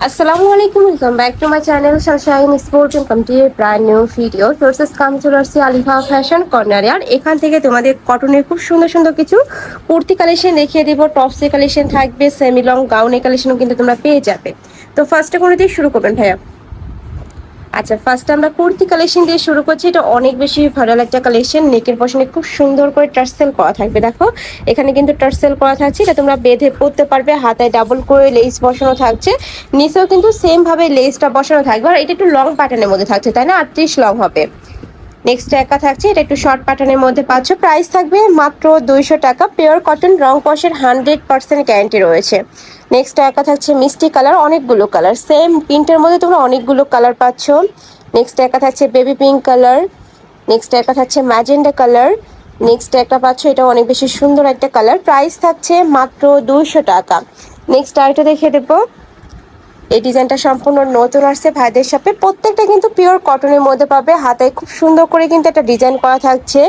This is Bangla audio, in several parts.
আসসালামু আলাইকুম, welcome back to my channel sunshine sports and come to a brand new video. সোর্সেস কাম চলে আসছে আলিফা ফ্যাশন কর্নারে। আর এখান থেকে তোমাদের কটনের খুব সুন্দর সুন্দর কিছু কুর্তি কালেকশন দেখিয়ে দিব। টপসের কালেকশন থাকবে, সেমি লং গাউনের কালেকশনও কিন্তু তোমরা পেয়ে যাবে। তো ফার্স্টে কোনো দিয়ে শুরু করবেন ভাইয়া? আচ্ছা, ফার্স্টে আমরা কুর্তি কালেকশন দিয়ে শুরু করছি। এটা অনেক বেশি ভাইরাল একটা কালেকশন। নেকের পশনে খুব সুন্দর করে টার্সেল করা থাকবে। দেখো এখানে কিন্তু টার্সেল করা থাকছে, এটা তোমরা বেঁধে পরতে পারবে। হাতায় ডাবল করে লেস বসানো থাকছে, নিচেও কিন্তু সেম ভাবে লেসটা বসানো থাকবে। আর এটা একটু লং প্যাটার্নের মধ্যে থাকছে, তাই না? 38 লং হবে। নেক্সট একা থাকছে, এটা একটু শর্ট প্যাটার্নের মধ্যে পাচ্ছ। প্রাইস থাকবে মাত্র 200 টাকা। পিওর কটন, রং কষের 100% গ্যারান্টি রয়েছে। নেক্সট একা থাকছে মিষ্টি কালার, অনেকগুলো কালার, সেম প্রিন্টের মধ্যে তোমরা অনেকগুলো কালার পাচ্ছ। নেক্সট একা থাকছে বেবি পিঙ্ক কালার। নেক্সট একা থাকছে ম্যাজেন্ডা কালার। নেক্সট একটা পাচ্ছ, এটা অনেক বেশি সুন্দর একটা কালার। প্রাইস থাকছে মাত্র 200 টাকা। নেক্সট আরেকটা দেখিয়ে দেবো। এই ডিজাইনটা সম্পূর্ণ নতুন আসছে ভাইদের সাথে। প্রত্যেকটা কিন্তু পিওর কটনের মধ্যে পাবে। হাতায় খুব সুন্দর করে কিন্তু একটা ডিজাইন করা থাকছে।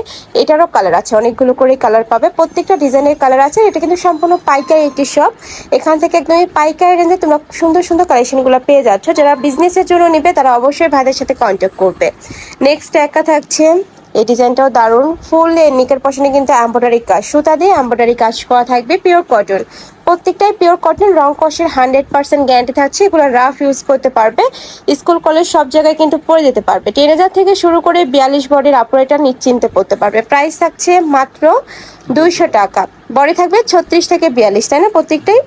এটারও কালার আছে, অনেকগুলো করে কালার পাবে। প্রত্যেকটা ডিজাইনের কালার আছে। এটা কিন্তু সম্পূর্ণ পাইকারি একটি শপ। এখান থেকে একদমই পাইকারি রেঞ্জে তোমরা সুন্দর সুন্দর কালেকশনগুলো পেয়ে যাচ্ছ। যারা বিজনেসের জন্য নেবে তারা অবশ্যই ভাইদের সাথে কন্ট্যাক্ট করবে। নেক্সট একা থাকছে, এই ডিজাইনটাও দারুণ। ফুল নিকের পশনে কিন্তু এমব্রয়ডারি কাজ, সুতা দিয়ে এমব্রয়ডারি কাজ করা থাকবে। পিওর কটন, প্রত্যেকটাই পিওর কটন, রং কষের 100% গ্যারান্টি থাকছে। এগুলো রাফ ইউজ করতে পারবে, স্কুল কলেজ সব জায়গায় কিন্তু পরে যেতে পারবে। 10,000 থেকে শুরু করে 42 বডির অপারেটর নিশ্চিন্তে পড়তে পারবে। প্রাইস থাকছে মাত্র 200 টাকা। বডি থাকবে 36 থেকে 42, তাই না প্রত্যেকটাই?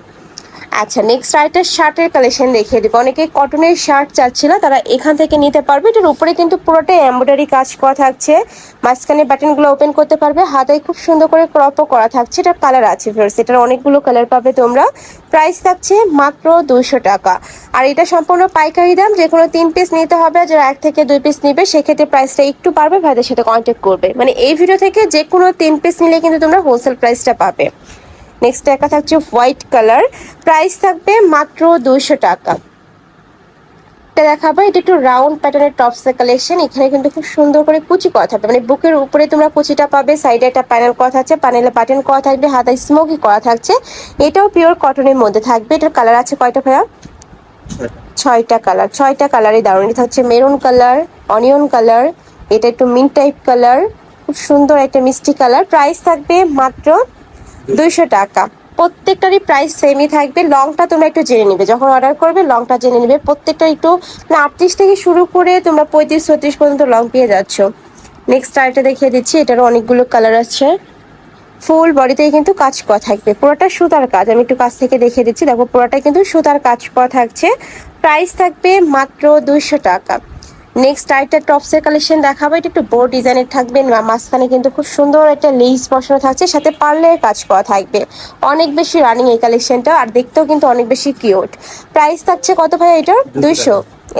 আচ্ছা, নেক্সট আরেকটা শার্টের কালেকশন দেখিয়ে দিব। অনেকে কটনের শার্ট চাচ্ছিল, তারা এখান থেকে নিতে পারবে। এটার উপরে কিন্তু পুরোটাই এমব্রয়ডারি কাজ করা থাকছে। মাঝখানে বাটনগুলো ওপেন করতে পারবে। হাতায় খুব সুন্দর করে ক্রপও করা থাকছে। এটার কালার আছে ফ্রেন্ডস, এটার অনেকগুলো কালার পাবে তোমরা। প্রাইস থাকছে মাত্র 200 টাকা। আর এটা সম্পূর্ণ পাইকারি দাম, যে কোনো 3 পিস নিতে হবে। যারা 1 থেকে 2 পিস নিবে সেক্ষেত্রে প্রাইসটা একটু পারবে, ভাইদের সাথে কন্ট্যাক্ট করবে। মানে এই ভিডিও থেকে যে কোনো 3 পিস নিলে কিন্তু তোমরা হোলসেল প্রাইসটা পাবে। নেক্সট একটা থাকছে হোয়াইট কালার, প্রাইস থাকবে মাত্র 200 টাকা। এটা দেখাবো, এটা একটু রাউন্ড প্যাটার্নের টপসের কালেকশন। এখানে কিন্তু খুব সুন্দর করে কুচি করা থাকবে, মানে বুকের উপরে তোমরা কুচিটা পাবে। সাইডে একটা প্যানেল করা থাকছে, প্যানেলে বাটন করা থাকবে, হাতায় স্মোকি করা থাকছে। এটাও পিওর কটনের মধ্যে থাকবে। এটার কালার আছে কয়টা ভাইয়া? 6টা কালার। 6টা কালারই দারুণ। এটা হচ্ছে মেরুন কালার, অনিয়ন কালার, এটা একটু মিন্ট টাইপ কালার, খুব সুন্দর একটা মিষ্টি কালার। প্রাইস থাকবে মাত্র 200 টাকা। প্রত্যেকটারই প্রাইস সেমই থাকবে। লংটা তোমরা একটু জেনে নিবে, যখন অর্ডার করবে লংটা জেনে নিবে। প্রত্যেকটা একটু 38 থেকে শুরু করে তোমরা 35-36 পর্যন্ত লং পেয়ে যাচ্ছ। নেক্সট আরেকটা দেখিয়ে দিচ্ছি, এটারও অনেকগুলো কালার আছে। ফুল বডিতেই কিন্তু কাজ করা থাকবে, পুরোটা সুতার কাজ। আমি একটু কাছ থেকে দেখিয়ে দিচ্ছি, দেখো পুরোটা কিন্তু সুতার কাজ করা থাকছে। প্রাইস থাকবে মাত্র 200 টাকা। নেক্সট আরেকটা টপসের কালেকশন দেখাবো। এটা একটু বোর্ড ডিজাইনের থাকবে, মাঝখানে কিন্তু খুব সুন্দর একটা লেস বসানো থাকছে, সাথে পার্লের কাজ করা থাকবে। অনেক বেশি রানিং এই কালেকশনটা, আর দেখতেও কিন্তু অনেক বেশি কিউট। প্রাইস থাকছে কত ভাই এটার? 200।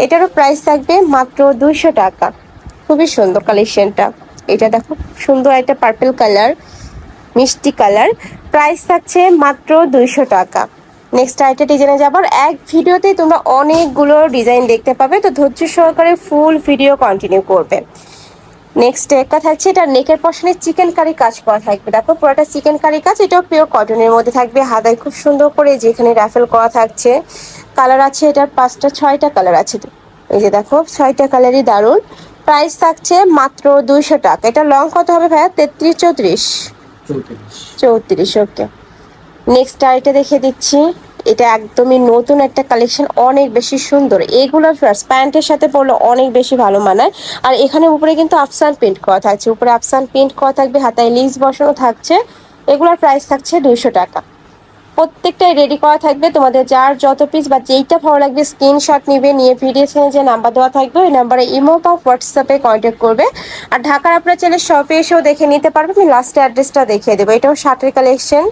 এটারও প্রাইস থাকবে মাত্র 200 টাকা। খুবই সুন্দর কালেকশনটা। এটা দেখো, সুন্দর একটা পার্পল কালার, মিষ্টি কালার। প্রাইস থাকছে মাত্র 200 টাকা। নেক্সট আরেকটা ডিজাইনে যাবার, এক ভিডিওতেই তোমরা অনেকগুলো ডিজাইন দেখতে পাবে, তো ধৈর্য সহকারে ফুল ভিডিও কন্টিনিউ করবে। নেক্সট একটা থাকছে, এটা নেকের পশনে চিকেন কারি কাজ করা থাকবে। দেখো পুরোটা চিকেন কারি কাজ, এটাও পিওর কটনের মধ্যে থাকবে। হাতায় খুব সুন্দর করে যেখানে রাফেল করা থাকছে। কালার আছে এটার 6টা কালার আছে। এই যে দেখো 6টা কালারই দারুণ। প্রাইস থাকছে মাত্র 200 টাকা। এটা লং কত হবে ভাইয়া? 33, 34। ওকে। নেক্সট আরেকটা দেখিয়ে দিচ্ছি। এটা একদমই নতুন একটা কালেকশন, অনেক বেশি সুন্দর। এগুলো ফার্স্ট প্যান্টের সাথে পরলে অনেক বেশি ভালো মানায়। আর এখানে উপরে কিন্তু আফসান প্রিন্ট করা থাকছে, উপরে আফসান প্রিন্ট করা থাকবে, হাতায় লিস বসানো থাকছে। এগুলোর প্রাইস থাকছে 200 টাকা। প্রত্যেকটাই রেডি করা থাকবে। তোমাদের যার যত পিস বা যেইটা ভালো লাগবে স্ক্রিনশট নিবে, নিয়ে ভিডিও স্ক্রিনে যে নাম্বার দেওয়া থাকবে ওই নাম্বারে ইমো বা হোয়াটসঅ্যাপে কন্ট্যাক্ট করবে। আর ঢাকার আপনারা চাইলে শপে এসেও দেখে নিতে পারবে। আমি লাস্টে অ্যাড্রেসটা দেখিয়ে দেবো। এটাও শার্টের কালেকশন,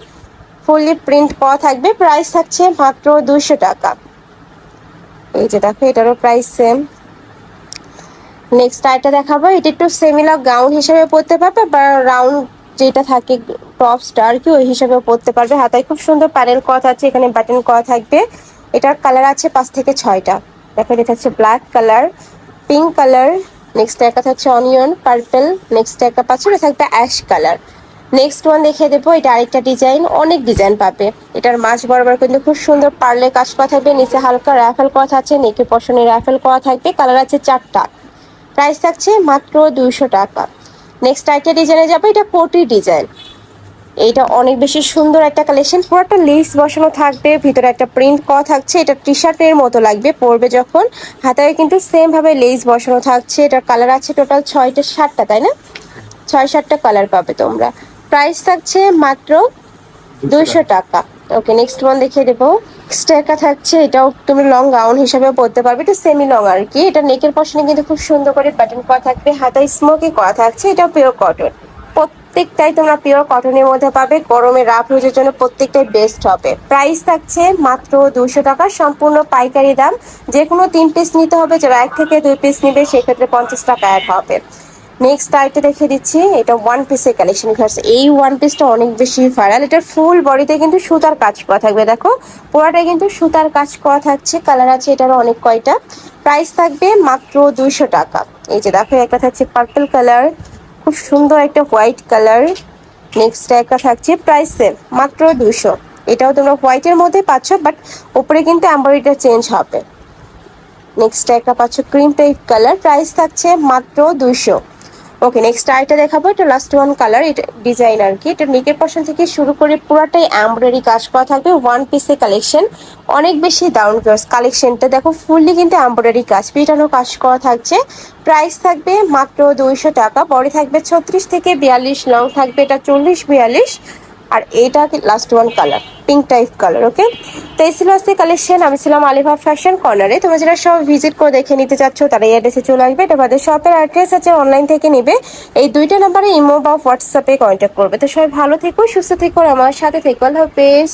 ফুললি প্রিন্ট করা থাকবে। প্রাইস থাকছে মাত্র 200 টাকা। এই যে দেখো, এটারও প্রাইস সেম। নেক্সট আরেকটা দেখাবো, এটা একটু সেমিলা গাউন হিসেবে পরতে পারবে, বা রাউন্ড যেটা থাকে টপ স্টার কি ওই হিসেবে পরতে পারবে। হাতায় খুব সুন্দর প্যানেল করা আছে, এখানে বাটন করা থাকবে। এটার কালার আছে 5 থেকে 6টা। দেখো এটা থাকছে black colour, pink colour, next একটা থাকছে অনিয়ন পার্পল, নেক্সট একটা পাচ্ছে এটা থাকবে অ্যাশ কালার। নেক্সট ওয়ান দেখিয়ে দেবো, এটা আরেকটা ডিজাইন, অনেক ডিজাইন পাবে। এটার মাঝ বরাবর কিন্তু খুব সুন্দর পার্লে কাজ করা থাকবে, নিচে হালকা রাফেল করা আছে, নেকের পশনে রাফেল করা থাকবে, কালার আছে 4টা। প্রাইস থাকছে মাত্র 200 টাকা। নেক্সট আরেকটা ডিজাইনে যাবে, এটা কোটি ডিজাইন। এইটা অনেক বেশি সুন্দর একটা কালেকশন, পুরোটা লেস বসানো থাকবে, ভিতরে একটা প্রিন্ট করা থাকছে, এটা টি শার্টের মতো লাগবে পরবে যখন। হাতায় কিন্তু সেম ভাবে লেস বসানো থাকছে। এটার কালার আছে টোটাল 6টা 7টা, তাই না? 6-7টা কালার পাবে তোমরা। প্রাইস থাকছে মাত্র 200 টাকা। ওকে, নেক্সট ওয়ান দেখিয়ে দেবো। স্টেকা থাকছে, এটাও তুমি লং গাউন হিসাবে পরতে পারবে, এটা সেমি লং আর কি। এটা নেকের পশনে কিন্তু খুব সুন্দর করে বাটন করা থাকবে, হাতায় স্মোকি করা থাকছে, এটাও পিওর কটন। প্রত্যেকটাই তোমরা পিওর কটনের মধ্যে পাবে, গরমে রাফ ইউজের জন্য প্রত্যেকটাই বেস্ট হবে। প্রাইস থাকছে মাত্র 200 টাকা, সম্পূর্ণ পাইকারি দাম। যে কোনো 3 পিস নিতে হবে, যারা 1 থেকে 2 পিস নিবে সেক্ষেত্রে 50 টাকা অ্যাড হবে। নেক্সট আইটা দেখিয়ে দিচ্ছি, এটা ওয়ান পিসের কালেকশন। এই ওয়ান পিসটা অনেক বেশি ভাইরাল। এটার ফুল বডিতে কিন্তু সুতার কাজ করা থাকবে, দেখো পুরোটাই কিন্তু সুতার কাজ করা থাকছে, কালার আছে এটারও অনেক কয়টা। প্রাইস থাকবে মাত্র 200 টাকা। এই যে দেখো, একটা থাকছে পার্পল কালার, খুব সুন্দর একটা হোয়াইট কালার। নেক্সট একটা থাকছে প্রাইস সেম মাত্র 200। এটাও তোমরা হোয়াইটের মধ্যে পাচ্ছ, বাট উপরে কিন্তু এমব্রয়ডারিটা চেঞ্জ হবে। নেক্সট একটা পাচ্ছ ক্রিম টাইপ কালার, প্রাইস থাকছে মাত্র 200। ওকে, নেক্সট আইটা দেখাবো, এটা লাস্ট ওয়ান কালার, এটা ডিজাইন আর কি। এটা নেকের পশন থেকে শুরু করে পুরাটাই এমব্রয়ডারি কাজ করা থাকবে, ওয়ান পিসের কালেকশন। অনেক বেশি দারুণ কালেকশনটা, দেখো ফুললি কিন্তু এমব্রয়ডারি কাজ, পিটানো কাজ করা থাকছে। প্রাইস থাকবে মাত্র 200 টাকা। বডি থাকবে 36 থেকে 42, লং থাকবে এটা 40-42। আর এটা last one colour, pink type colour. Okay, তো এই ছিল আজকে কালেকশন। আমি ছিলাম আলিফা ফ্যাশন কর্নারে। তোমরা যারা সব ভিজিট করে দেখে নিতে চাচ্ছ তারা এই অ্যাড্রেসে চলে আসবে। এটা আমাদের শপের অ্যাড্রেস আছে, অনলাইন থেকে নিবে। এই 2টা নাম্বারে ইমো বা হোয়াটসঅ্যাপে কন্ট্যাক্ট করবে। তো সবাই ভালো থেকো, সুস্থ থেকো, আর আমার সাথে থেকো। আল্লাহ হাফেজ।